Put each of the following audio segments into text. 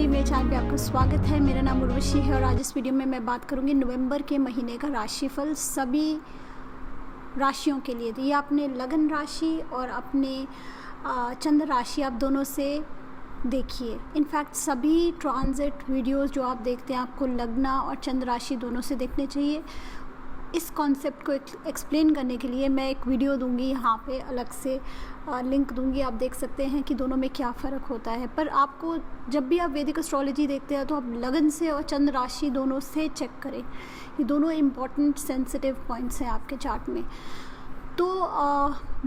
मेरे चैनल पे आपका स्वागत है। मेरा नाम उर्वशी है और आज इस वीडियो में मैं बात करूंगी नवंबर के महीने का राशिफल सभी राशियों के लिए। तो ये अपने लगन राशि और अपने चंद्र राशि आप दोनों से देखिए। इनफैक्ट सभी ट्रांजिट वीडियोस जो आप देखते हैं आपको लगना और चंद्र राशि दोनों से देखने चाहिए। इस कॉन्सेप्ट को एक्सप्लेन करने के लिए मैं एक वीडियो दूंगी, यहाँ पे अलग से लिंक दूंगी, आप देख सकते हैं कि दोनों में क्या फ़र्क होता है। पर आपको जब भी आप वैदिक एस्ट्रोलॉजी देखते हैं तो आप लगन से और चंद्र राशि दोनों से चेक करें। ये दोनों इम्पॉर्टेंट सेंसिटिव पॉइंट्स हैं आपके चार्ट में। तो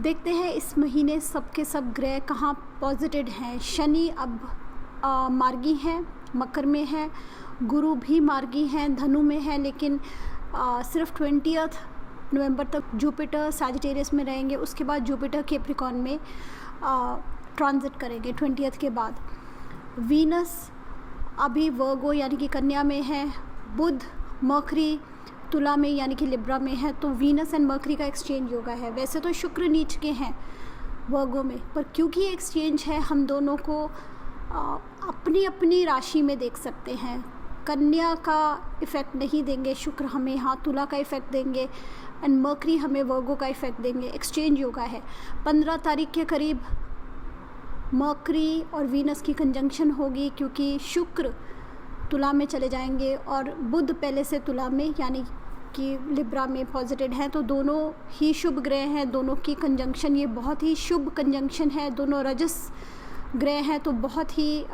देखते हैं इस महीने सबके सब ग्रह कहाँ पॉजिटिव हैं। शनि अब मार्गी हैं, मकर में है। गुरु भी मार्गी हैं, धनु में है, लेकिन सिर्फ 20 नवंबर तक जुपिटर सैजिटेरियस में रहेंगे। उसके बाद जुपिटर कैप्रिकॉर्न में ट्रांजिट करेंगे 20 के बाद। वीनस अभी वर्गो यानी कि कन्या में है। बुध मरकरी तुला में यानी कि लिब्रा में है। तो वीनस एंड मरकरी का एक्सचेंज योगा है। वैसे तो शुक्र नीच के हैं वर्गो में, पर क्योंकि एक्सचेंज है हम दोनों को अपनी अपनी राशि में देख सकते हैं। कन्या का इफ़ेक्ट नहीं देंगे शुक्र, हमें यहाँ तुला का इफ़ेक्ट देंगे एंड मरकरी हमें वर्गो का इफ़ेक्ट देंगे। एक्सचेंज योगा है। 15 तारीख के करीब मरकरी और वीनस की कंजंक्शन होगी, क्योंकि शुक्र तुला में चले जाएंगे और बुध पहले से तुला में यानी कि लिब्रा में पॉजिटिव हैं। तो दोनों ही शुभ ग्रह हैं, दोनों की कंजंक्शन ये बहुत ही शुभ कंजंक्शन है। दोनों रजस ग्रह हैं, तो बहुत ही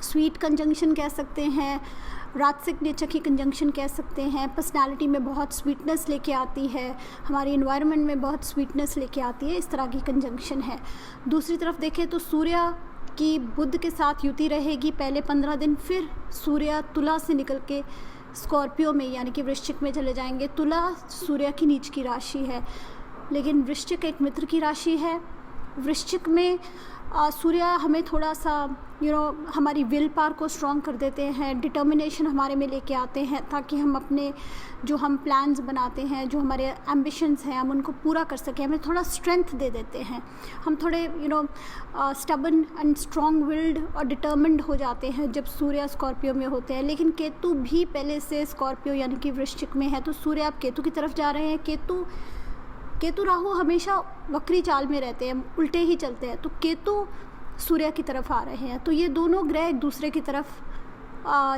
स्वीट कंजंक्शन कह सकते हैं, राजसिक नेचर की कंजंक्शन कह सकते हैं। पर्सनालिटी में बहुत स्वीटनेस लेके आती है, हमारी इन्वायरमेंट में बहुत स्वीटनेस लेके आती है। इस तरह की कंजंक्शन है। दूसरी तरफ देखें तो सूर्य की बुध के साथ युति रहेगी पहले 15 दिन, फिर सूर्य तुला से निकल के स्कॉर्पियो में यानी कि वृश्चिक में चले जाएंगे। तुला सूर्य की नीच की राशि है, लेकिन वृश्चिक एक मित्र की राशि है। वृश्चिक में सूर्य हमें थोड़ा सा हमारी विल पावर को स्ट्रॉन्ग कर देते हैं, डिटर्मिनेशन हमारे में लेके आते हैं, ताकि हम अपने जो हम प्लान्स बनाते हैं, जो हमारे एम्बिशंस हैं, हम उनको पूरा कर सकें। हमें थोड़ा स्ट्रेंथ दे देते हैं। हम थोड़े स्टबन एंड स्ट्रॉन्ग विल्ड और डिटर्मिन्ड हो जाते हैं जब सूर्य स्कॉर्पियो में होते हैं। लेकिन केतु भी पहले से स्कॉर्पियो यानी कि वृश्चिक में है, तो सूर्य आप केतु की तरफ जा रहे हैं। केतु राहु हमेशा वक्री चाल में रहते हैं, उल्टे ही चलते हैं, तो केतु सूर्य की तरफ आ रहे हैं। तो ये दोनों ग्रह एक दूसरे की तरफ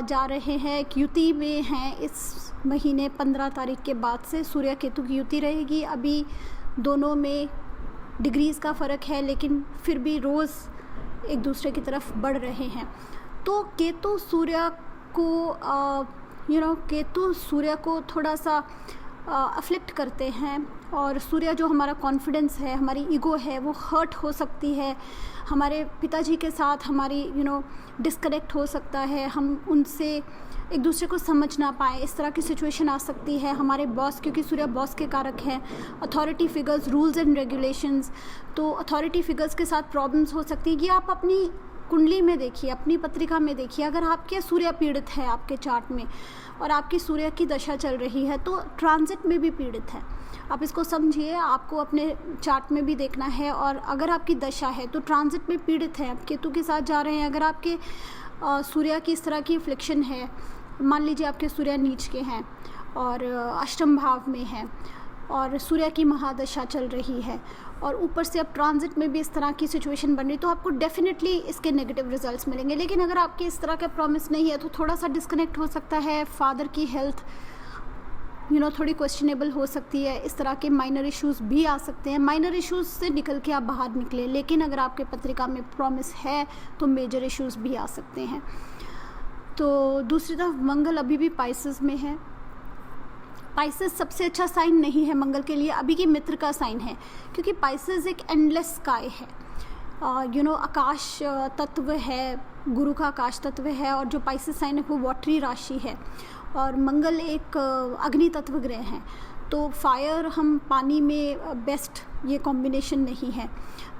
जा रहे हैं, एक युति में हैं इस महीने। 15 तारीख के बाद से सूर्य केतु की युति रहेगी। अभी दोनों में डिग्रीज़ का फ़र्क है, लेकिन फिर भी रोज़ एक दूसरे की तरफ बढ़ रहे हैं। तो केतु सूर्य को थोड़ा सा अफ्लिक्ट करते हैं, और सूर्य जो हमारा कॉन्फिडेंस है, हमारी ईगो है, वो हर्ट हो सकती है। हमारे पिताजी के साथ हमारी डिस्कनेक्ट हो सकता है, हम उनसे एक दूसरे को समझ ना पाए, इस तरह की सिचुएशन आ सकती है। हमारे बॉस, क्योंकि सूर्य बॉस के कारक हैं, authority figures, rules and regulations, तो अथॉरिटी फिगर्स के साथ प्रॉब्लम्स हो सकती हैं। कि आप अपनी कुंडली में देखिए, अपनी पत्रिका में देखिए, अगर आपके सूर्य पीड़ित है आपके चार्ट में और आपकी सूर्य की दशा चल रही है, तो ट्रांजिट में भी पीड़ित है। आप इसको समझिए, आपको अपने चार्ट में भी देखना है। और अगर आपकी दशा है तो ट्रांजिट में पीड़ित है, आप केतु के साथ जा रहे हैं। अगर आपके सूर्य की इस तरह की अफ्लिक्शन है, मान लीजिए आपके सूर्य नीच के हैं और अष्टम भाव में है और सूर्य की महादशा चल रही है, और ऊपर से अब ट्रांजिट में भी इस तरह की सिचुएशन बन रही, तो आपको डेफिनेटली इसके नेगेटिव रिजल्ट्स मिलेंगे। लेकिन अगर आपकी इस तरह का प्रॉमिस नहीं है तो थोड़ा सा डिस्कनेक्ट हो सकता है। फादर की हेल्थ थोड़ी क्वेश्चनेबल हो सकती है। इस तरह के माइनर इश्यूज़ भी आ सकते हैं। माइनर इश्यूज़ से निकल के आप बाहर निकले, लेकिन अगर आपके पत्रिका में प्रॉमिस है तो मेजर इश्यूज़ भी आ सकते हैं। तो दूसरी तरफ मंगल अभी भी पाइसेस में है। पाइसेस सबसे अच्छा साइन नहीं है मंगल के लिए, अभी की मित्र का साइन है, क्योंकि पाइसेस एक एंडलेस स्काई है। आकाश तत्व है, गुरु का आकाश तत्व है, और जो पाइसेस साइन है वो वाटरी राशि है, और मंगल एक अग्नि तत्व ग्रह हैं। तो फायर हम पानी में बेस्ट ये कॉम्बिनेशन नहीं है।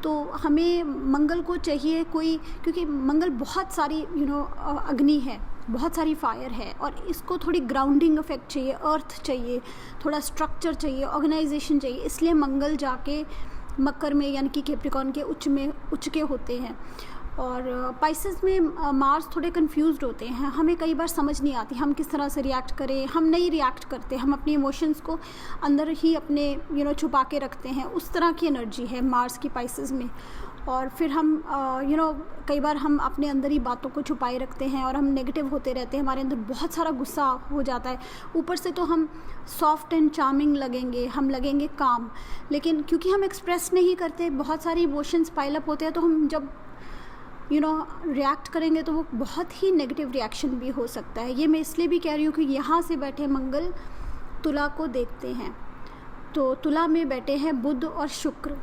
तो हमें मंगल को चाहिए कोई, क्योंकि मंगल बहुत सारी अग्नि है, बहुत सारी फायर है, और इसको थोड़ी ग्राउंडिंग इफेक्ट चाहिए, अर्थ चाहिए, थोड़ा स्ट्रक्चर चाहिए, ऑर्गेनाइजेशन चाहिए। इसलिए मंगल जाके मकर में यानी कि कैप्रिकॉर्न के उच्च के होते हैं। और पाइसेस में मार्स थोड़े कंफ्यूज्ड होते हैं, हमें कई बार समझ नहीं आती हम किस तरह से रिएक्ट करें, हम नहीं रिएक्ट करते, हम अपनी इमोशंस को अंदर ही अपने छुपा के रखते हैं। उस तरह की एनर्जी है मार्स की पाइसेस में। और फिर हम कई बार हम अपने अंदर ही बातों को छुपाए रखते हैं और हम नेगेटिव होते रहते हैं, हमारे अंदर बहुत सारा गुस्सा हो जाता है। ऊपर से तो हम सॉफ्ट एंड चार्मिंग लगेंगे, हम लगेंगे काम, लेकिन क्योंकि हम एक्सप्रेस नहीं करते, बहुत सारी इमोशंस पाइल अप होते हैं, तो हम जब रिएक्ट करेंगे तो वो बहुत ही नेगेटिव रिएक्शन भी हो सकता है। ये मैं इसलिए भी कह रही हूँ कि यहाँ से बैठे मंगल तुला को देखते हैं, तो तुला में बैठे हैं बुध और शुक्र।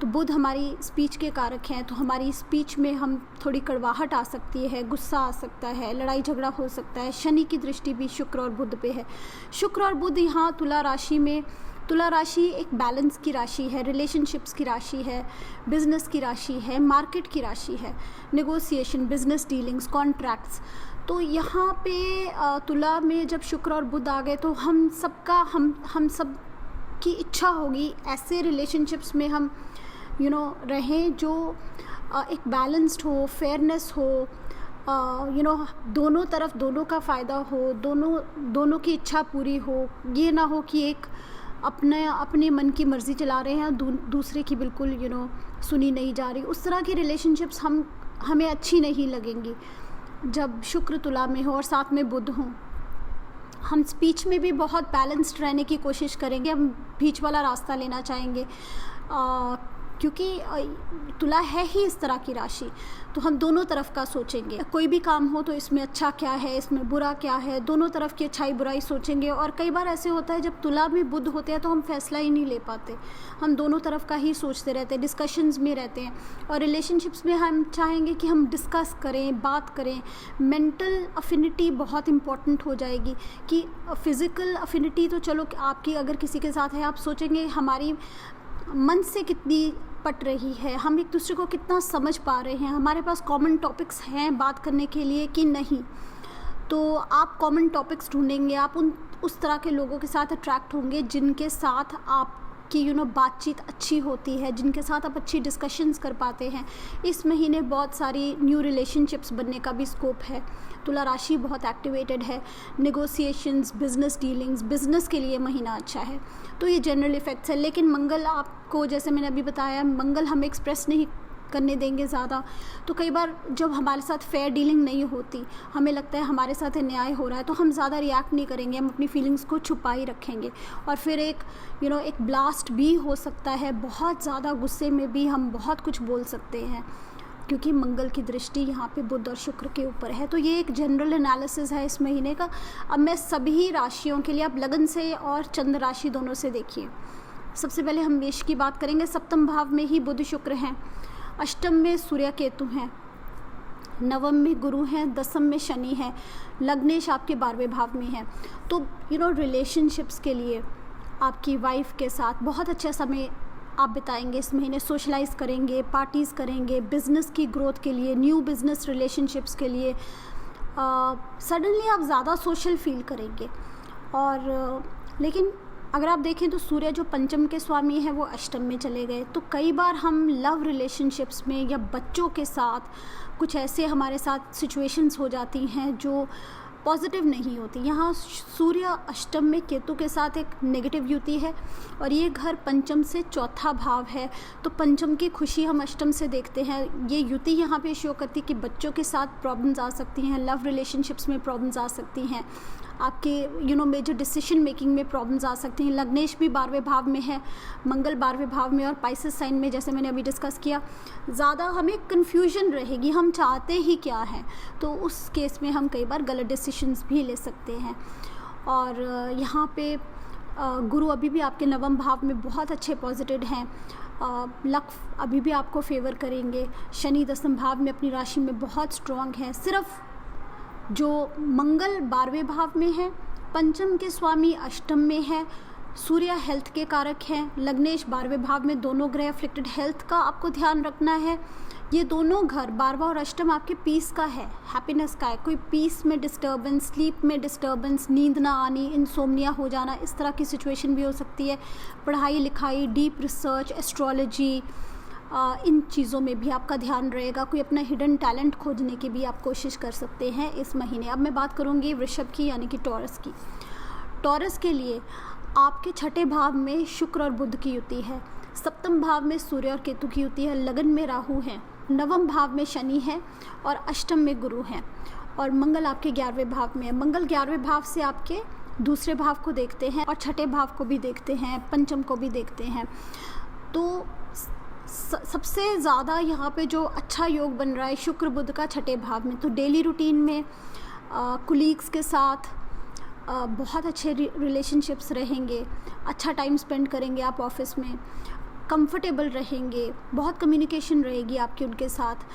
तो बुध हमारी स्पीच के कारक हैं, तो हमारी स्पीच में हम थोड़ी कड़वाहट आ सकती है, गुस्सा आ सकता है, लड़ाई झगड़ा हो सकता है। शनि की दृष्टि भी शुक्र और बुध पे है। शुक्र और बुध यहाँ तुला राशि में, तुला राशि एक बैलेंस की राशि है, रिलेशनशिप्स की राशि है, बिजनेस की राशि है, मार्केट की राशि है, नेगोशिएशन, बिजनेस डीलिंग्स, कॉन्ट्रैक्ट्स। तो यहाँ पे तुला में जब शुक्र और बुध आ गए तो हम सब की इच्छा होगी ऐसे रिलेशनशिप्स में हम रहें जो एक बैलेंस्ड हो, फेयरनेस हो, दोनों तरफ दोनों का फ़ायदा हो, दोनों की इच्छा पूरी हो। ये ना हो कि एक अपने मन की मर्ज़ी चला रहे हैं, दूसरे की बिल्कुल सुनी नहीं जा रही। उस तरह की रिलेशनशिप्स हमें अच्छी नहीं लगेंगी जब शुक्र तुला में हो और साथ में बुध हो। हम स्पीच में भी बहुत बैलेंस्ड रहने की कोशिश करेंगे, हम बीच वाला रास्ता लेना चाहेंगे, क्योंकि तुला है ही इस तरह की राशि, तो हम दोनों तरफ का सोचेंगे। कोई भी काम हो तो इसमें अच्छा क्या है, इसमें बुरा क्या है, दोनों तरफ की अच्छाई बुराई सोचेंगे। और कई बार ऐसे होता है जब तुला में बुध होते हैं तो हम फैसला ही नहीं ले पाते, हम दोनों तरफ का ही सोचते रहते हैं, डिस्कशंस में रहते हैं। और रिलेशनशिप्स में हम चाहेंगे कि हम डिस्कस करें, बात करें। मेंटल अफिनिटी बहुत इंपॉर्टेंट हो जाएगी कि फिज़िकल अफिनिटी तो चलो आपकी अगर किसी के साथ है, आप सोचेंगे हमारी मन से कितनी पट रही है, हम एक दूसरे को कितना समझ पा रहे हैं, हमारे पास कॉमन टॉपिक्स हैं बात करने के लिए कि नहीं। तो आप कॉमन टॉपिक्स ढूंढेंगे, आप उस तरह के लोगों के साथ अट्रैक्ट होंगे जिनके साथ आपकी बातचीत अच्छी होती है, जिनके साथ आप अच्छी डिस्कशंस कर पाते हैं। इस महीने बहुत सारी न्यू रिलेशनशिप्स बनने का भी स्कोप है। तुला राशि बहुत एक्टिवेटेड है, नेगोशिएशंस, बिजनेस डीलिंग्स, बिजनेस के लिए महीना अच्छा है। तो ये जनरल इफ़ेक्ट्स है। लेकिन मंगल आपको, जैसे मैंने अभी बताया, मंगल हमें एक्सप्रेस नहीं करने देंगे ज़्यादा। तो कई बार जब हमारे साथ फेयर डीलिंग नहीं होती, हमें लगता है हमारे साथ अन्याय हो रहा है, तो हम ज़्यादा रिएक्ट नहीं करेंगे, हम अपनी फीलिंग्स को छुपा ही रखेंगे। और फिर एक ब्लास्ट भी हो सकता है, बहुत ज़्यादा गुस्से में भी हम बहुत कुछ बोल सकते हैं, क्योंकि मंगल की दृष्टि यहाँ पे बुध और शुक्र के ऊपर है। तो ये एक जनरल एनालिसिस है इस महीने का। अब मैं सभी राशियों के लिए, आप लगन से और चंद्र राशि दोनों से देखिए। सबसे पहले हम मेष की बात करेंगे। सप्तम भाव में ही बुध शुक्र हैं, अष्टम में सूर्य केतु हैं, नवम में गुरु हैं, दसम में शनि हैं, लग्नेश आपके 12वें भाव में है। तो रिलेशनशिप्स के लिए आपकी वाइफ के साथ बहुत अच्छा समय आप बिताएंगे इस महीने, सोशलाइज करेंगे, पार्टीज़ करेंगे, बिज़नेस की ग्रोथ के लिए, न्यू बिज़नेस रिलेशनशिप्स के लिए सडनली आप ज़्यादा सोशल फील करेंगे। और लेकिन अगर आप देखें तो सूर्य जो पंचम के स्वामी है वो अष्टम में चले गए। तो कई बार हम लव रिलेशनशिप्स में या बच्चों के साथ कुछ ऐसे हमारे साथ सिचुएशंस हो जाती हैं जो पॉजिटिव नहीं होती। यहाँ सूर्य अष्टम में केतु के साथ एक नेगेटिव युति है और ये घर पंचम से चौथा भाव है, तो पंचम की खुशी हम अष्टम से देखते हैं। ये युति यहाँ पे शो करती है कि बच्चों के साथ प्रॉब्लम्स आ सकती हैं, लव रिलेशनशिप्स में प्रॉब्लम्स आ सकती हैं, आपके मेजर डिसीजन मेकिंग में प्रॉब्लम्स आ सकती हैं। लग्नेश भी 12वें भाव में है, मंगल 12वें भाव में, और पाइसेस साइन में, जैसे मैंने अभी डिस्कस किया, ज़्यादा हमें कन्फ्यूजन रहेगी, हम चाहते ही क्या हैं। तो उस केस में हम कई बार गलत डिसीजंस भी ले सकते हैं। और यहाँ पे गुरु अभी भी आपके नवम भाव में बहुत अच्छे पॉजिटिव हैं, लक अभी भी आपको फेवर करेंगे। शनि दसम भाव में अपनी राशि में बहुत स्ट्रॉन्ग है। सिर्फ जो मंगल 12वें भाव में है, पंचम के स्वामी अष्टम में है, सूर्य हेल्थ के कारक हैं, लग्नेश 12वें भाव में, दोनों ग्रह अफ्लिक्टेड, हेल्थ का आपको ध्यान रखना है। ये दोनों घर 12वां और अष्टम आपके पीस का है, हैप्पीनेस का है। कोई पीस में डिस्टर्बेंस, स्लीप में डिस्टर्बेंस, नींद ना आनी, इंसोम्निया हो जाना, इस तरह की सिचुएशन भी हो सकती है। पढ़ाई लिखाई, डीप रिसर्च, एस्ट्रोलॉजी, इन चीज़ों में भी आपका ध्यान रहेगा। कोई अपना हिडन टैलेंट खोजने की भी आप कोशिश कर सकते हैं इस महीने। अब मैं बात करूँगी वृषभ की यानी कि टॉरस की। टॉरस के लिए आपके छठे भाव में शुक्र और बुध की युति है, सप्तम भाव में सूर्य और केतु की युति है, लगन में राहु है, नवम भाव में शनि है और अष्टम में गुरु हैं और मंगल आपके 11वें भाव में है। मंगल 11वें भाव से आपके दूसरे भाव को देखते हैं और छठे भाव को भी देखते हैं, पंचम को भी देखते हैं। तो सबसे ज़्यादा यहाँ पे जो अच्छा योग बन रहा है शुक्र बुध का छठे भाव में। तो डेली रूटीन में कुलीग्स के साथ बहुत अच्छे रिलेशनशिप्स रहेंगे, अच्छा टाइम स्पेंड करेंगे आप ऑफिस में, कंफर्टेबल रहेंगे, बहुत कम्युनिकेशन रहेगी आपकी उनके साथ।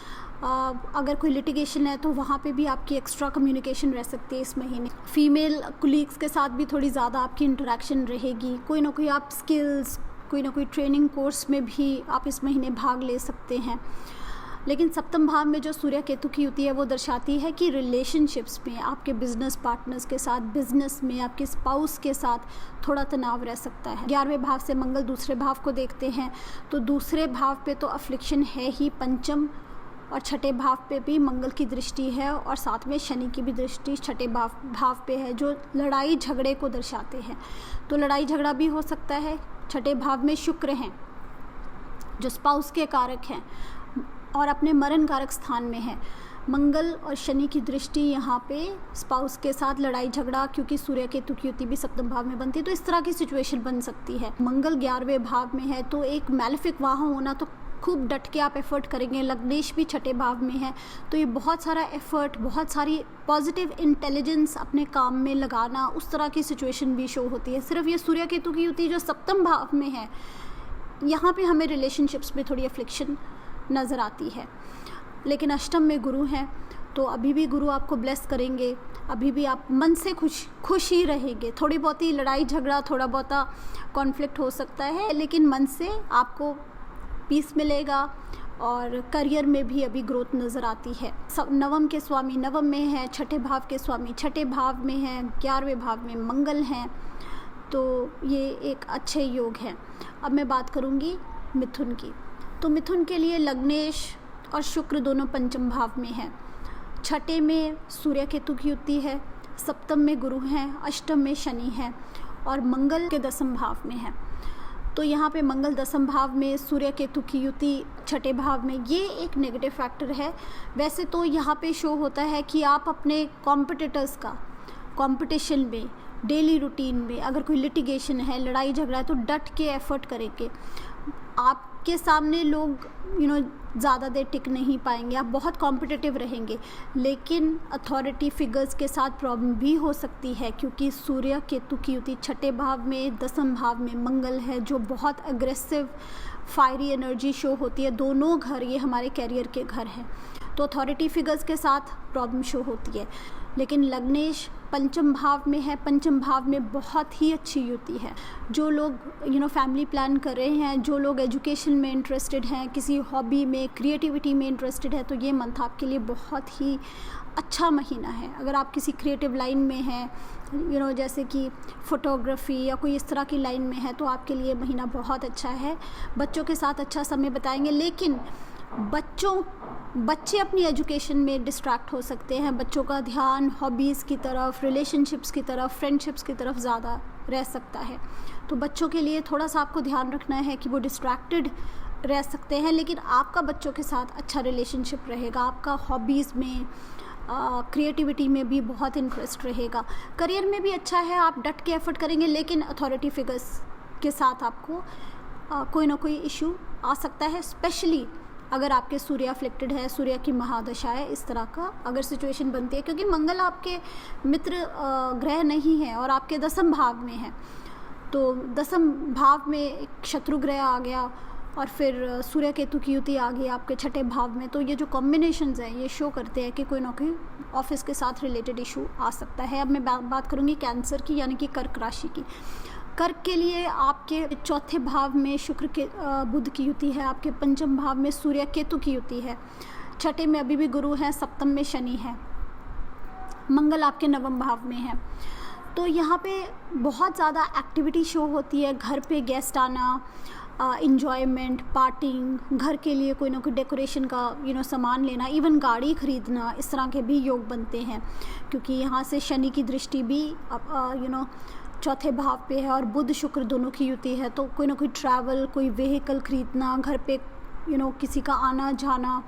अगर कोई लिटिगेशन है तो वहाँ पे भी आपकी एक्स्ट्रा कम्युनिकेशन रह सकती है इस महीने। फीमेल कुलीग्स के साथ भी थोड़ी ज़्यादा आपकी इंटरेक्शन रहेगी। कोई ना कोई आप स्किल्स, कोई ना कोई ट्रेनिंग कोर्स में भी आप इस महीने भाग ले सकते हैं। लेकिन सप्तम भाव में जो सूर्य केतु की युति है वो दर्शाती है कि रिलेशनशिप्स में, आपके बिजनेस पार्टनर्स के साथ, बिजनेस में आपके स्पाउस के साथ थोड़ा तनाव रह सकता है। 11वें भाव से मंगल दूसरे भाव को देखते हैं तो दूसरे भाव पे तो अफ्लिक्शन है ही, पंचम और छठे भाव पे भी मंगल की दृष्टि है और साथ में शनि की भी दृष्टि छठे भाव पे है जो लड़ाई झगड़े को दर्शाते हैं। तो लड़ाई झगड़ा भी हो सकता है। छठे भाव में शुक्र हैं जो स्पाउस के कारक हैं और अपने मरण कारक स्थान में है। मंगल और शनि की दृष्टि यहाँ पे स्पाउस के साथ लड़ाई झगड़ा, क्योंकि सूर्य केतु की युति भी सप्तम भाव में बनती है तो इस तरह की सिचुएशन बन सकती है। मंगल 11वें भाव में है तो एक मैलेफिक वहाँ होना, तो खूब डट के आप एफर्ट करेंगे। लग्नेश भी छठे भाव में है तो ये बहुत सारा एफर्ट, बहुत सारी पॉजिटिव इंटेलिजेंस अपने काम में लगाना, उस तरह की सिचुएशन भी शो होती है। सिर्फ ये सूर्य केतु की युति जो सप्तम भाव में है यहाँ पे हमें रिलेशनशिप्स में थोड़ी अफ्लिक्शन नज़र आती है। लेकिन अष्टम में गुरु हैं तो अभी भी गुरु आपको ब्लेस करेंगे, अभी भी आप मन से खुश ही रहेंगे। थोड़ी बहुत ही लड़ाई झगड़ा, थोड़ा बहुत कॉन्फ्लिक्ट हो सकता है लेकिन मन से आपको पीस मिलेगा और करियर में भी अभी ग्रोथ नज़र आती है। नवम के स्वामी नवम में है, छठे भाव के स्वामी छठे भाव में हैं, 11वें भाव में मंगल हैं, तो ये एक अच्छे योग हैं। अब मैं बात करूँगी मिथुन की। तो मिथुन के लिए लग्नेश और शुक्र दोनों पंचम भाव में हैं, छठे में सूर्य केतु की युति है, सप्तम में गुरु हैं, अष्टम में शनि है और मंगल के दसम भाव में है। तो यहाँ पे मंगल दसम भाव में, सूर्य केतु की युति छठे भाव में, ये एक नेगेटिव फैक्टर है। वैसे तो यहाँ पे शो होता है कि आप अपने कॉम्पिटिटर्स का कंपटीशन में, डेली रूटीन में अगर कोई लिटिगेशन है, लड़ाई झगड़ा है तो डट के एफर्ट करेंगे। आपके सामने लोग ज़्यादा देर टिक नहीं पाएंगे, आप बहुत कॉम्पिटिटिव रहेंगे। लेकिन अथॉरिटी फिगर्स के साथ प्रॉब्लम भी हो सकती है क्योंकि सूर्य केतु की युति छठे भाव में, दसम भाव में मंगल है जो बहुत अग्रेसिव फायरी एनर्जी शो होती है। दोनों घर ये हमारे कैरियर के घर हैं तो अथॉरिटी फिगर्स के साथ प्रॉब्लम शो होती है। लेकिन लग्नेश पंचम भाव में है, पंचम भाव में बहुत ही अच्छी युति है। जो लोग फैमिली प्लान कर रहे हैं, जो लोग एजुकेशन में इंटरेस्टेड हैं, किसी हॉबी में, क्रिएटिविटी में इंटरेस्टेड है तो ये मंथ आपके लिए बहुत ही अच्छा महीना है। अगर आप किसी क्रिएटिव लाइन में हैं, जैसे कि फोटोग्राफी या कोई इस तरह की लाइन में है तो आपके लिए महीना बहुत अच्छा है। बच्चों के साथ अच्छा समय बिताएंगे, लेकिन बच्चे अपनी एजुकेशन में डिस्ट्रैक्ट हो सकते हैं। बच्चों का ध्यान हॉबीज़ की तरफ, रिलेशनशिप्स की तरफ, फ्रेंडशिप्स की तरफ ज़्यादा रह सकता है। तो बच्चों के लिए थोड़ा सा आपको ध्यान रखना है कि वो डिस्ट्रैक्टेड रह सकते हैं, लेकिन आपका बच्चों के साथ अच्छा रिलेशनशिप रहेगा। आपका हॉबीज़ में, क्रिएटिविटी में भी बहुत इंटरेस्ट रहेगा। करियर में भी अच्छा है, आप डट के एफर्ट करेंगे, लेकिन अथॉरिटी फिगर्स के साथ आपको कोई ना कोई इशू आ सकता है, स्पेशली अगर आपके सूर्य अफ्लिक्टेड है, सूर्य की महादशा है, इस तरह का अगर सिचुएशन बनती है। क्योंकि मंगल आपके मित्र ग्रह नहीं है और आपके दसम भाव में है, तो दसम भाव में एक शत्रु ग्रह आ गया और फिर सूर्य केतु की युति आ गई आपके छठे भाव में। तो ये जो कॉम्बिनेशंस हैं ये शो करते हैं कि कोई ना कोई ऑफिस के साथ रिलेटेड इशू आ सकता है। अब मैं बात करूँगी कैंसर की, यानी कि कर्क राशि की। कर्क के लिए आपके चौथे भाव में शुक्र के बुध की युति है, आपके पंचम भाव में सूर्य केतु की युति है, छठे में अभी भी गुरु है, सप्तम में शनि है, मंगल आपके नवम भाव में है। तो यहाँ पे बहुत ज़्यादा एक्टिविटी शो होती है, घर पे गेस्ट आना, इंजॉयमेंट, पार्टिंग, घर के लिए कोई ना कोई डेकोरेशन का सामान लेना, इवन गाड़ी खरीदना, इस तरह के भी योग बनते हैं, क्योंकि यहाँ से शनि की दृष्टि भी चौथे भाव पे है और बुध शुक्र दोनों की युति है। तो कोई ना कोई ट्रैवल, कोई व्हीकल खरीदना, घर पे किसी का आना जाना,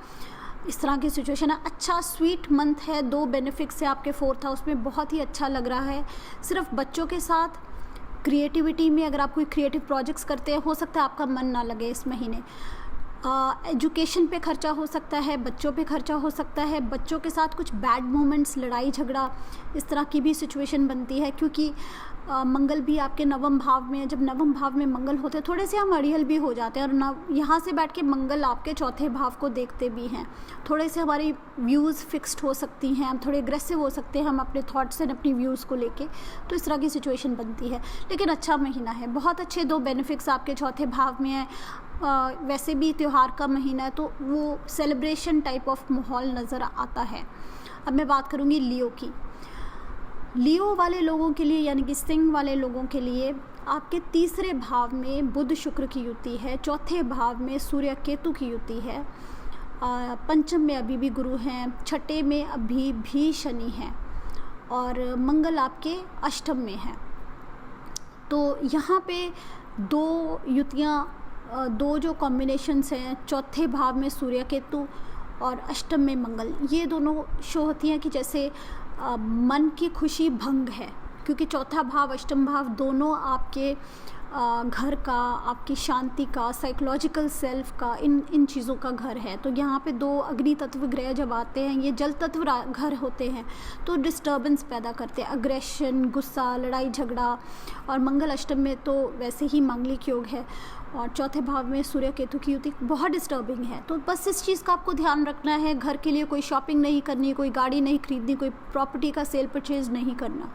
इस तरह की सिचुएशन है। अच्छा स्वीट मंथ है, 2 बेनिफिट्स है आपके 4th हाउस में, बहुत ही अच्छा लग रहा है। सिर्फ बच्चों के साथ क्रिएटिविटी में, अगर आप कोई क्रिएटिव प्रोजेक्ट्स करते हैं, हो सकता है आपका मन ना लगे इस महीने। एजुकेशन पे खर्चा हो सकता है, बच्चों पे खर्चा हो सकता है, बच्चों के साथ कुछ बैड मोमेंट्स, लड़ाई झगड़ा, इस तरह की भी सिचुएशन बनती है, क्योंकि मंगल भी आपके 9वें भाव में है। जब 9वें भाव में मंगल होते हैं, थोड़े से हम अड़ियल भी हो जाते हैं, और यहाँ से बैठ के मंगल आपके 4थे भाव को देखते भी हैं। थोड़े से हमारी व्यूज़ फिक्स्ड हो सकती हैं, हम थोड़े एग्रेसिव हो सकते हैं हम अपने थॉट्स एंड अपनी व्यूज़ को लेके, तो इस तरह की सिचुएशन बनती है। लेकिन अच्छा महीना है, बहुत अच्छे 2 बेनिफिट्स आपके 4थे भाव में हैं। वैसे भी त्यौहार का महीना है, तो वो सेलिब्रेशन टाइप ऑफ माहौल नज़र आता है। अब मैं बात करूँगी लियो की। लियो वाले लोगों के लिए, यानी कि सिंह वाले लोगों के लिए, आपके 3रे भाव में बुध शुक्र की युति है, 4थे भाव में सूर्य केतु की युति है, 5th में अभी भी गुरु हैं, 6ठे में अभी भी शनि हैं, और मंगल आपके 8th में है। तो यहाँ पे 2 युतियाँ, 2 जो कॉम्बिनेशंस हैं, 4थे भाव में सूर्य केतु और 8th में मंगल, ये दोनों शो होती हैं कि जैसे मन की खुशी भंग है, क्योंकि 4था भाव 8th भाव दोनों आपके घर का, आपकी शांति का, साइकोलॉजिकल सेल्फ का, इन चीज़ों का घर है। तो यहाँ पे 2 अग्नि तत्व ग्रह जब आते हैं, ये जल तत्व घर होते हैं, तो डिस्टर्बेंस पैदा करते हैं, अग्रेशन, गुस्सा, लड़ाई झगड़ा। और मंगल 8th में तो वैसे ही मांगलिक योग है, और 4थे भाव में सूर्य केतु की युति बहुत डिस्टर्बिंग है। तो बस इस चीज़ का आपको ध्यान रखना है, घर के लिए कोई शॉपिंग नहीं करनी, कोई गाड़ी नहीं खरीदनी, कोई प्रॉपर्टी का सेल परचेज नहीं करना।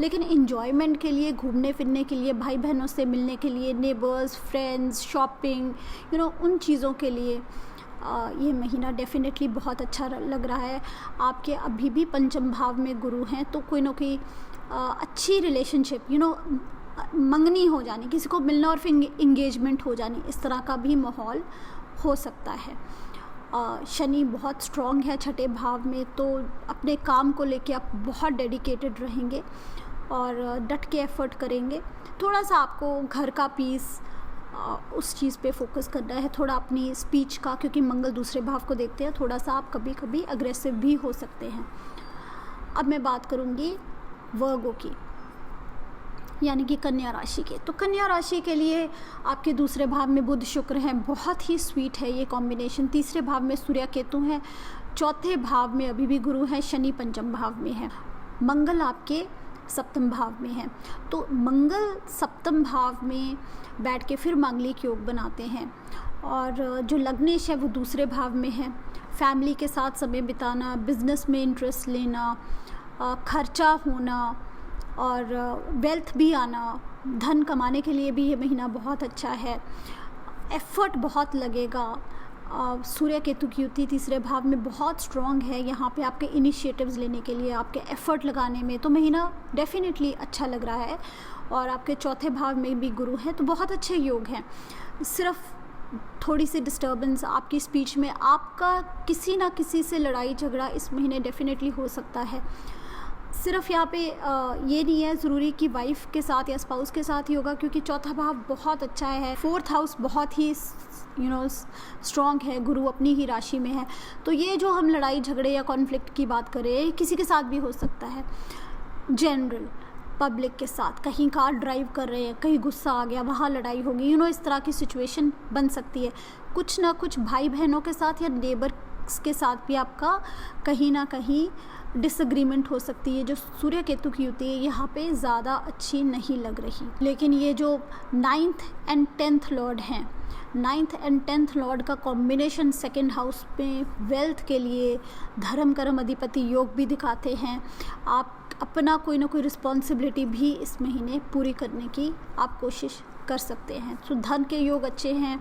लेकिन इन्जॉयमेंट के लिए, घूमने फिरने के लिए, भाई बहनों से मिलने के लिए, नेबर्स, फ्रेंड्स, शॉपिंग, उन चीज़ों के लिए ये महीना डेफिनेटली बहुत अच्छा लग रहा है। आपके अभी भी 5th भाव में गुरु हैं, तो कोई ना कोई अच्छी रिलेशनशिप, मंगनी हो जानी, किसी को मिलना और फिर इंगेजमेंट हो जानी, इस तरह का भी माहौल हो सकता है। शनि बहुत स्ट्रॉन्ग है 6ठे भाव में, तो अपने काम को लेके आप बहुत डेडिकेटेड रहेंगे और डट के एफर्ट करेंगे। थोड़ा सा आपको घर का पीस, उस चीज़ पे फोकस करना है, थोड़ा अपनी स्पीच का, क्योंकि मंगल 2रे भाव को देखते हैं, थोड़ा सा आप कभी कभी अग्रेसिव भी हो सकते हैं। अब मैं बात करूँगी वर्गो की, यानी कि कन्या राशि के। तो कन्या राशि के लिए आपके 2रे भाव में बुध शुक्र हैं, बहुत ही स्वीट है ये कॉम्बिनेशन। 3रे भाव में सूर्य केतु हैं, 4थे भाव में अभी भी गुरु हैं, शनि 5th भाव में है, मंगल आपके 7th भाव में है। तो मंगल 7th भाव में बैठ के फिर मांगलिक योग बनाते हैं, और जो लग्नेश है वो 2रे भाव में है। फैमिली के साथ समय बिताना, बिजनेस में इंटरेस्ट लेना, खर्चा होना और वेल्थ भी आना, धन कमाने के लिए भी ये महीना बहुत अच्छा है। एफर्ट बहुत लगेगा। सूर्य केतु की युति 3रे भाव में बहुत स्ट्रॉन्ग है, यहाँ पे आपके इनिशिएटिव्स लेने के लिए, आपके एफर्ट लगाने में, तो महीना डेफिनेटली अच्छा लग रहा है। और आपके 4थे भाव में भी गुरु है, तो बहुत अच्छे योग हैं। सिर्फ थोड़ी सी डिस्टर्बेंस आपकी स्पीच में, आपका किसी ना किसी से लड़ाई झगड़ा इस महीने डेफिनेटली हो सकता है। सिर्फ यहाँ पे ये नहीं है ज़रूरी कि वाइफ के साथ या स्पाउस के साथ ही होगा, क्योंकि 4था भाव बहुत अच्छा है, 4th हाउस बहुत ही स्ट्रॉन्ग है, गुरु अपनी ही राशि में है। तो ये जो हम लड़ाई झगड़े या कॉन्फ्लिक्ट की बात करें, किसी के साथ भी हो सकता है। जनरल पब्लिक के साथ, कहीं कार ड्राइव कर रहे हैं, कहीं गुस्सा आ गया, वहाँ लड़ाई होगी, इस तरह की सिचुएशन बन सकती है। कुछ ना कुछ भाई बहनों के साथ या नेबर्स के साथ भी आपका कहीं ना कहीं डिसएग्रीमेंट हो सकती है। जो सूर्य केतु की युति है यहाँ पे ज़्यादा अच्छी नहीं लग रही। लेकिन ये जो 9th and 10th लॉर्ड हैं, 9th and 10th लॉर्ड का कॉम्बिनेशन 2nd हाउस में वेल्थ के लिए, धर्म कर्म अधिपति योग भी दिखाते हैं। आप अपना कोई ना कोई रिस्पॉन्सिबिलिटी भी इस महीने पूरी करने की आप कोशिश कर सकते हैं। तो धन के योग अच्छे हैं,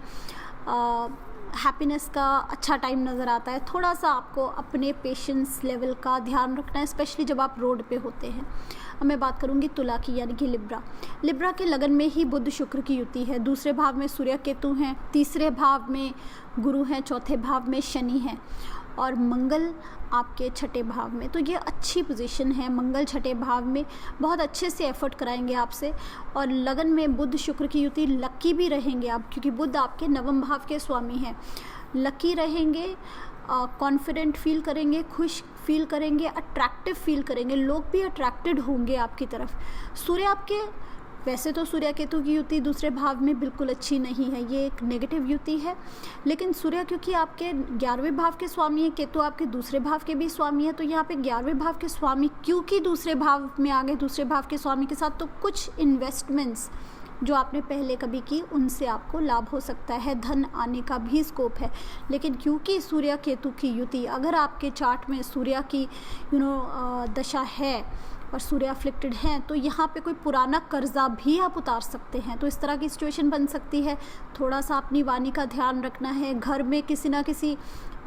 हैप्पीनेस का अच्छा टाइम नज़र आता है। थोड़ा सा आपको अपने पेशेंस लेवल का ध्यान रखना है, स्पेशली जब आप रोड पे होते हैं। अब मैं बात करूँगी तुला की, यानी कि लिब्रा के लगन में ही बुध शुक्र की युति है। दूसरे भाव में सूर्य केतु हैं, तीसरे भाव में गुरु हैं, चौथे भाव में शनि हैं और मंगल आपके छठे भाव में। तो ये अच्छी पोजीशन है। मंगल छठे भाव में बहुत अच्छे से एफर्ट कराएंगे आपसे, और लगन में बुध शुक्र की युति, लकी भी रहेंगे आप, क्योंकि बुध आपके नवम भाव के स्वामी हैं। लकी रहेंगे, कॉन्फिडेंट फील करेंगे, खुश फील करेंगे, अट्रैक्टिव फील करेंगे, लोग भी अट्रैक्टेड होंगे आपकी तरफ। सूर्य आपके, वैसे तो सूर्य केतु की युति दूसरे भाव में बिल्कुल अच्छी नहीं है, ये एक नेगेटिव युति है, लेकिन सूर्य क्योंकि आपके 11वें भाव के स्वामी है, केतु आपके दूसरे भाव के भी स्वामी है, तो यहाँ पे 11वें भाव के स्वामी क्योंकि दूसरे भाव में आ गए, दूसरे भाव के स्वामी के साथ, तो कुछ इन्वेस्टमेंट्स जो आपने पहले कभी की उनसे आपको लाभ हो सकता है, धन आने का भी स्कोप है। लेकिन क्योंकि सूर्य केतु की युति, अगर आपके चार्ट में सूर्य की दशा है और सूर्य अफ्लिक्टेड हैं, तो यहाँ पे कोई पुराना कर्जा भी आप उतार सकते हैं। तो इस तरह की सिचुएशन बन सकती है। थोड़ा सा अपनी वाणी का ध्यान रखना है। घर में किसी ना किसी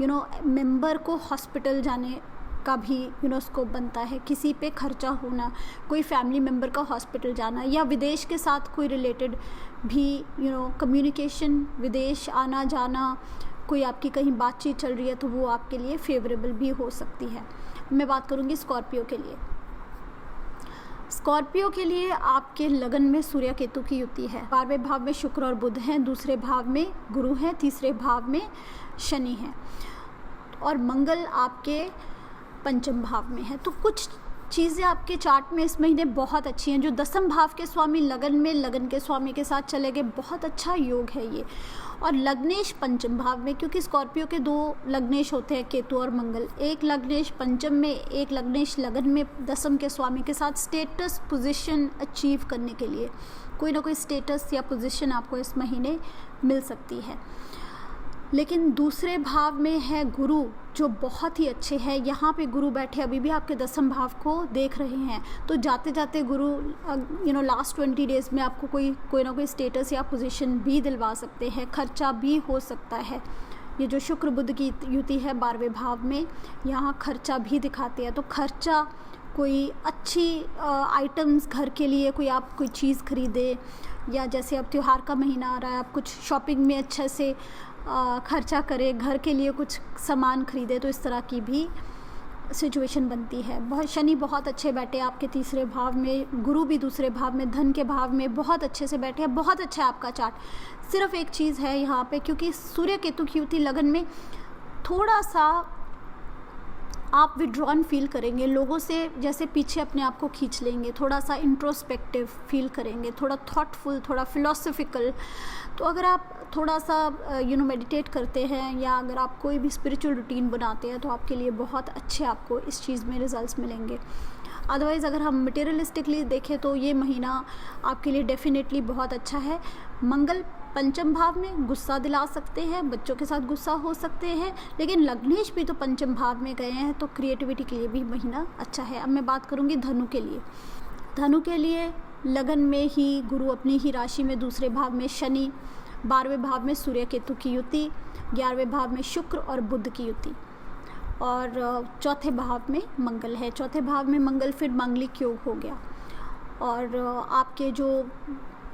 मेंबर को हॉस्पिटल जाने का भी स्कोप बनता है, किसी पे खर्चा होना, कोई फैमिली मेंबर का हॉस्पिटल जाना, या विदेश के साथ कोई रिलेटेड भी कम्युनिकेशन, विदेश आना जाना, कोई आपकी कहीं बातचीत चल रही है तो वो आपके लिए फेवरेबल भी हो सकती है। मैं बात करूँगी स्कॉर्पियो के लिए। स्कॉर्पियो के लिए आपके लगन में सूर्य केतु की युति है। 12वें भाव में शुक्र और बुध हैं, दूसरे भाव में गुरु हैं, तीसरे भाव में शनि हैं और मंगल आपके पंचम भाव में है। तो कुछ चीज़ें आपके चार्ट में इस महीने बहुत अच्छी हैं। जो 10वें भाव के स्वामी लगन में लगन के स्वामी के साथ चले गए, बहुत अच्छा योग है ये। और लग्नेश पंचम भाव में, क्योंकि स्कॉर्पियो के 2 लग्नेश होते हैं, केतु और मंगल, एक लग्नेश पंचम में, एक लग्नेश लगन में 10वें के स्वामी के साथ, स्टेटस पोजीशन अचीव करने के लिए कोई ना कोई स्टेटस या पोजीशन आपको इस महीने मिल सकती है। लेकिन दूसरे भाव में है गुरु, जो बहुत ही अच्छे हैं। यहाँ पे गुरु बैठे अभी भी आपके 10वें भाव को देख रहे हैं, तो जाते जाते गुरु लास्ट 20 डेज़ में आपको कोई ना कोई स्टेटस या पोजीशन भी दिलवा सकते हैं, खर्चा भी हो सकता है। ये जो शुक्र बुध की युति है 12वें भाव में, यहाँ खर्चा भी दिखाते हैं। तो खर्चा, कोई अच्छी आइटम्स घर के लिए, आप कोई चीज़ खरीदे, या जैसे अब त्यौहार का महीना आ रहा है, आप कुछ शॉपिंग में अच्छे से खर्चा करें, घर के लिए कुछ सामान खरीदे, तो इस तरह की भी सिचुएशन बनती है। शनि बहुत अच्छे बैठे आपके तीसरे भाव में, गुरु भी दूसरे भाव में, धन के भाव में बहुत अच्छे से बैठे हैं। बहुत अच्छा है आपका चार्ट। सिर्फ एक चीज़ है यहाँ पे, क्योंकि सूर्य केतु की युति लगन में थोड़ा सा आप विड्रॉन फील करेंगे, लोगों से जैसे पीछे अपने आप को खींच लेंगे, थोड़ा सा इंट्रोस्पेक्टिव फील करेंगे, थोड़ा थॉटफुल, थोड़ा फिलोसफिकल। तो अगर आप थोड़ा सा मेडिटेट करते हैं, या अगर आप कोई भी स्पिरिचुअल रूटीन बनाते हैं, तो आपके लिए बहुत अच्छे आपको इस चीज़ में रिजल्ट्स मिलेंगे। अदरवाइज़ अगर हम मटेरियलिस्टिकली देखें तो ये महीना आपके लिए डेफिनेटली बहुत अच्छा है। मंगल पंचम भाव में गुस्सा दिला सकते हैं, बच्चों के साथ गुस्सा हो सकते हैं, लेकिन लग्नेश भी तो पंचम भाव में गए हैं, तो क्रिएटिविटी के लिए भी महीना अच्छा है। अब मैं बात करूँगी धनु के लिए। धनु के लिए लगन में ही गुरु अपनी ही राशि में, दूसरे भाव में शनि, 12वें भाव में सूर्य केतु की युति, 11वें भाव में शुक्र और बुध की युति, और चौथे भाव में मंगल है। चौथे भाव में मंगल फिर मांगलिक योग हो गया। और आपके जो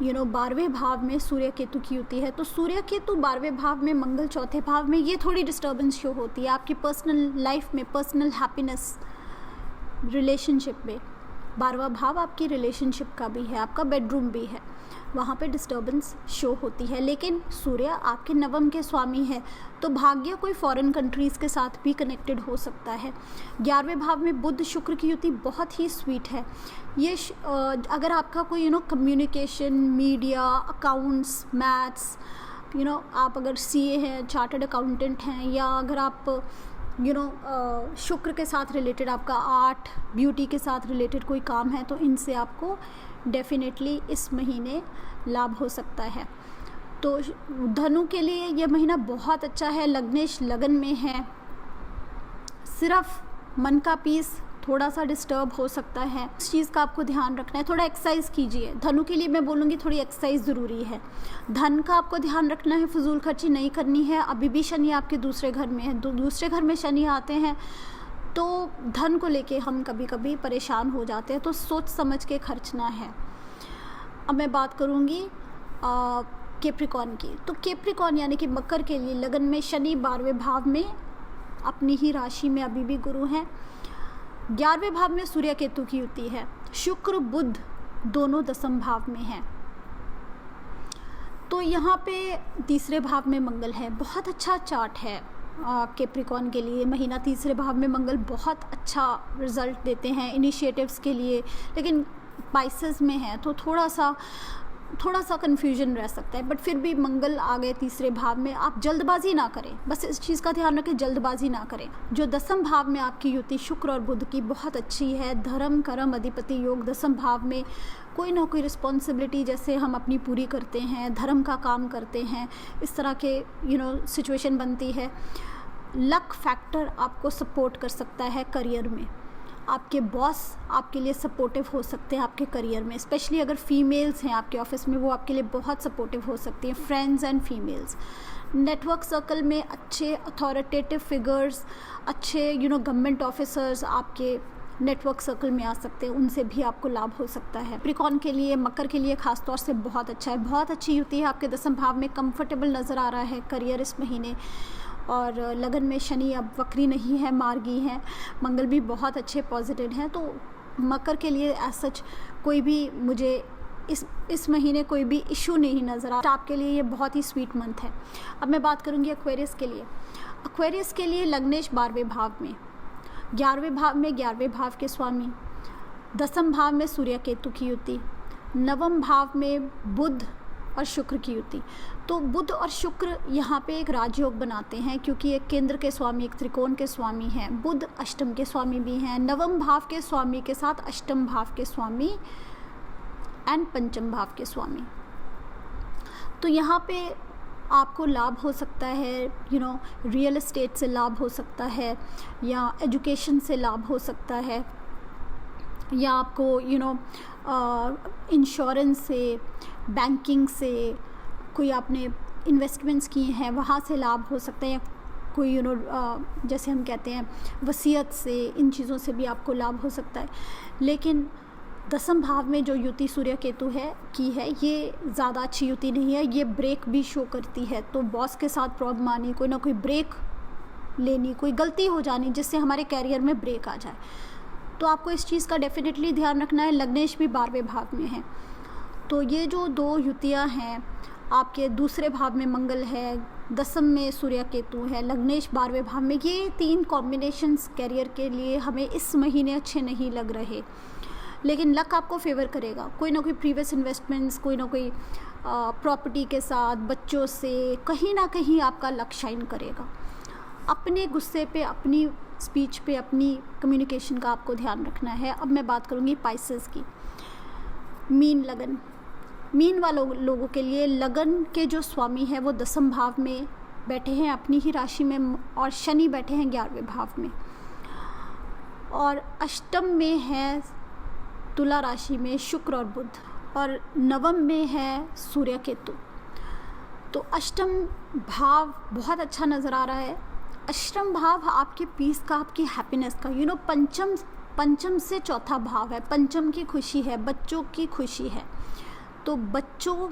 12वें भाव में सूर्य केतु की युति है, तो सूर्य केतु 12वें भाव में, मंगल चौथे भाव में, ये थोड़ी डिस्टर्बेंस शो होती है आपकी पर्सनल लाइफ में, पर्सनल हैप्पीनेस, रिलेशनशिप में। 12वां भाव आपकी रिलेशनशिप का भी है, आपका बेडरूम भी है, वहाँ पे डिस्टर्बेंस शो होती है। लेकिन सूर्य आपके नवम के स्वामी है, तो भाग्य कोई फॉरेन कंट्रीज़ के साथ भी कनेक्टेड हो सकता है। 11वें भाव में बुध शुक्र की युति बहुत ही स्वीट है। ये अगर आपका कोई कम्युनिकेशन, मीडिया, अकाउंट्स, मैथ्स, आप अगर सीए हैं, चार्टर्ड अकाउंटेंट हैं, या अगर आप शुक्र के साथ रिलेटेड आपका आर्ट, ब्यूटी के साथ रिलेटेड कोई काम है, तो इनसे आपको डेफिनेटली इस महीने लाभ हो सकता है। तो धनु के लिए यह महीना बहुत अच्छा है। लग्नेश लगन में है, सिर्फ मन का पीस, थोड़ा सा डिस्टर्ब हो सकता है, इस चीज़ का आपको ध्यान रखना है। थोड़ा एक्सरसाइज कीजिए। धनु के लिए मैं बोलूँगी थोड़ी एक्सरसाइज ज़रूरी है। धन का आपको ध्यान रखना है, फजूल खर्ची नहीं करनी है। अभी भी शनि आपके दूसरे घर में है, दूसरे घर में शनि आते हैं तो धन को लेके हम कभी कभी परेशान हो जाते हैं, तो सोच समझ के खर्चना है। अब मैं बात करूँगी कैप्रिकॉर्न की। तो कैप्रिकॉर्न यानी कि मकर के लिए लगन में शनि 12वें भाव में अपनी ही राशि में अभी भी गुरु हैं। 11वें भाव में सूर्य केतु की युति है। शुक्र बुध दोनों दसम भाव में हैं। तो यहाँ पे तीसरे भाव में मंगल है। बहुत अच्छा चार्ट है कैप्रिकॉर्न के लिए। महीना तीसरे भाव में मंगल बहुत अच्छा रिजल्ट देते हैं इनिशिएटिव्स के लिए, लेकिन पाइसेस में है तो थोड़ा सा कन्फ्यूजन रह सकता है। बट फिर भी मंगल आ गए तीसरे भाव में, आप जल्दबाजी ना करें, बस इस चीज़ का ध्यान रखें, जल्दबाजी ना करें। जो दसम भाव में आपकी युति शुक्र और बुध की बहुत अच्छी है। धर्म कर्म अधिपति योग दसम भाव में कोई ना कोई रिस्पॉन्सिबिलिटी जैसे हम अपनी पूरी करते हैं, धर्म का काम करते हैं, इस तरह के सिचुएशन बनती है। लक फैक्टर आपको सपोर्ट कर सकता है करियर में। आपके बॉस आपके लिए सपोर्टिव हो सकते हैं आपके करियर में, स्पेशली अगर फीमेल्स हैं आपके ऑफिस में, वो आपके लिए बहुत सपोर्टिव हो सकती हैं। Friends and females, network circle में अच्छे अथॉरिटेटिव फिगर्स, अच्छे गवर्नमेंट ऑफिसर्स आपके नेटवर्क सर्कल में आ सकते हैं, उनसे भी आपको लाभ हो सकता है। कैप्रिकॉर्न के लिए, मकर के लिए खासतौर से बहुत अच्छा है, बहुत अच्छी युति है। आपके दसम भाव में कंफर्टेबल नज़र आ रहा है करियर इस महीने। और लगन में शनि अब वक्री नहीं है, मार्गी है। मंगल भी बहुत अच्छे पॉजिटिव हैं। तो मकर के लिए एज सच कोई भी मुझे इस महीने कोई भी इशू नहीं नज़र आ। आपके लिए ये बहुत ही स्वीट मंथ है। अब मैं बात करूँगी एक्वेरियस के लिए। एक्वेरियस के लिए लग्नेश 12वें भाव में, 11वें भाव में 11वें भाव के स्वामी, दसम भाव में सूर्य केतु की युति, नवम भाव में बुध और शुक्र की युति। तो बुध और शुक्र यहाँ पे एक राजयोग बनाते हैं, क्योंकि एक केंद्र के स्वामी एक त्रिकोण के स्वामी हैं। बुध अष्टम के स्वामी भी हैं। नवम भाव के स्वामी के साथ अष्टम भाव के स्वामी एंड पंचम भाव के स्वामी। तो यहाँ पे आपको लाभ हो सकता है, रियल एस्टेट से लाभ हो सकता है, या एजुकेशन से लाभ हो सकता है, या आपको इंश्योरेंस से, बैंकिंग से, कोई आपने इन्वेस्टमेंट्स किए हैं वहाँ से लाभ हो सकता है, या कोई जैसे हम कहते हैं वसीयत से, इन चीज़ों से भी आपको लाभ हो सकता है। लेकिन दसम भाव में जो युति सूर्य केतु है ये ज़्यादा अच्छी युति नहीं है। ये ब्रेक भी शो करती है। तो बॉस के साथ प्रॉब्लम आनी, कोई ना कोई ब्रेक लेनी, कोई गलती हो जानी जिससे हमारे कैरियर में ब्रेक आ जाए। तो आपको इस चीज़ का डेफिनेटली ध्यान रखना है। लग्नेश भी 12वें भाव में है। तो ये जो दो युतियाँ हैं, आपके दूसरे भाव में मंगल है, दसम में सूर्य केतु है, लग्नेश 12वें भाव में, ये 3 कॉम्बिनेशंस कैरियर के लिए हमें इस महीने अच्छे नहीं लग रहे। लेकिन लक आपको फेवर करेगा। कोई ना कोई प्रीवियस इन्वेस्टमेंट्स, कोई ना कोई प्रॉपर्टी के साथ, बच्चों से, कहीं ना कहीं आपका लक शाइन करेगा। अपने गुस्से पे, अपनी स्पीच पे, अपनी कम्युनिकेशन का आपको ध्यान रखना है। अब मैं बात करूँगी पाइसेस की। मीन लगन, मीन वालों लोगों के लिए लगन के जो स्वामी है वो दसम भाव में बैठे हैं अपनी ही राशि में, और शनि बैठे हैं 11वें भाव में, और अष्टम में है तुला राशि में शुक्र और बुध, और नवम में है सूर्य केतु। तो अष्टम भाव बहुत अच्छा नज़र आ रहा है। अष्टम भाव आपके पीस का, आपकी हैप्पीनेस का, पंचम से चौथा भाव है। पंचम की खुशी है, बच्चों की खुशी है। तो बच्चों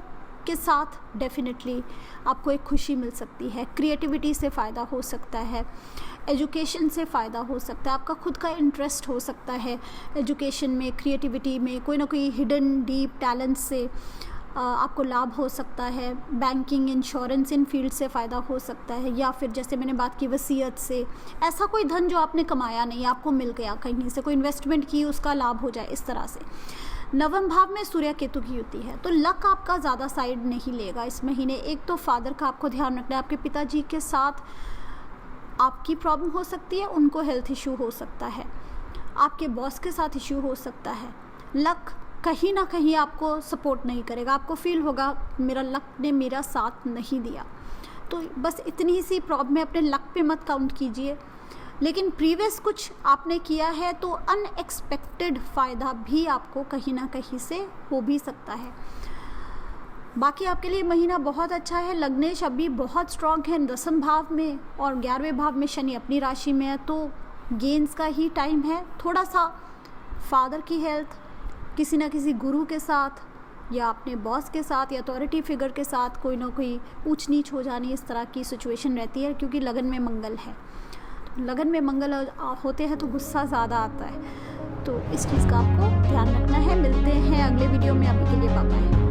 के साथ डेफिनेटली आपको एक खुशी मिल सकती है। क्रिएटिविटी से फ़ायदा हो सकता है, एजुकेशन से फ़ायदा हो सकता है, आपका खुद का इंटरेस्ट हो सकता है एजुकेशन में, क्रिएटिविटी में, कोई ना कोई हिडन डीप टैलेंट से आपको लाभ हो सकता है। बैंकिंग, इंश्योरेंस, इन फील्ड से फ़ायदा हो सकता है, या फिर जैसे मैंने बात की वसीयत से, ऐसा कोई धन जो आपने कमाया नहीं, आपको मिल गया कहीं से, कोई इन्वेस्टमेंट की, उसका लाभ हो जाए, इस तरह से। नवम भाव में सूर्य केतु की युति है। तो लक आपका ज़्यादा साइड नहीं लेगा इस महीने। एक तो फादर का आपको ध्यान रखना है, आपके पिताजी के साथ आपकी प्रॉब्लम हो सकती है, उनको हेल्थ इशू हो सकता है, आपके बॉस के साथ इशू हो सकता है। लक कहीं ना कहीं आपको सपोर्ट नहीं करेगा, आपको फील होगा मेरा लक ने मेरा साथ नहीं दिया। तो बस इतनी सी प्रॉब्लम है, अपने लक पे मत काउंट कीजिए। लेकिन प्रीवियस कुछ आपने किया है तो अनएक्सपेक्टेड फ़ायदा भी आपको कहीं ना कहीं से हो भी सकता है। बाकी आपके लिए महीना बहुत अच्छा है। लग्नेश अभी बहुत स्ट्रॉन्ग है 10वें भाव में और 11वें भाव में शनि अपनी राशि में है, तो गेंस का ही टाइम है। थोड़ा सा फादर की हेल्थ, किसी न किसी गुरु के साथ या अपने बॉस के साथ या अथॉरिटी फिगर के साथ कोई ना कोई ऊंच नीच हो जानी, इस तरह की सिचुएशन रहती है, क्योंकि लगन में मंगल है। तो लगन में मंगल होते हैं तो गुस्सा ज़्यादा आता है, तो इस चीज़ का आपको ध्यान रखना है। मिलते हैं अगले वीडियो में, अभी के लिए बाय बाय।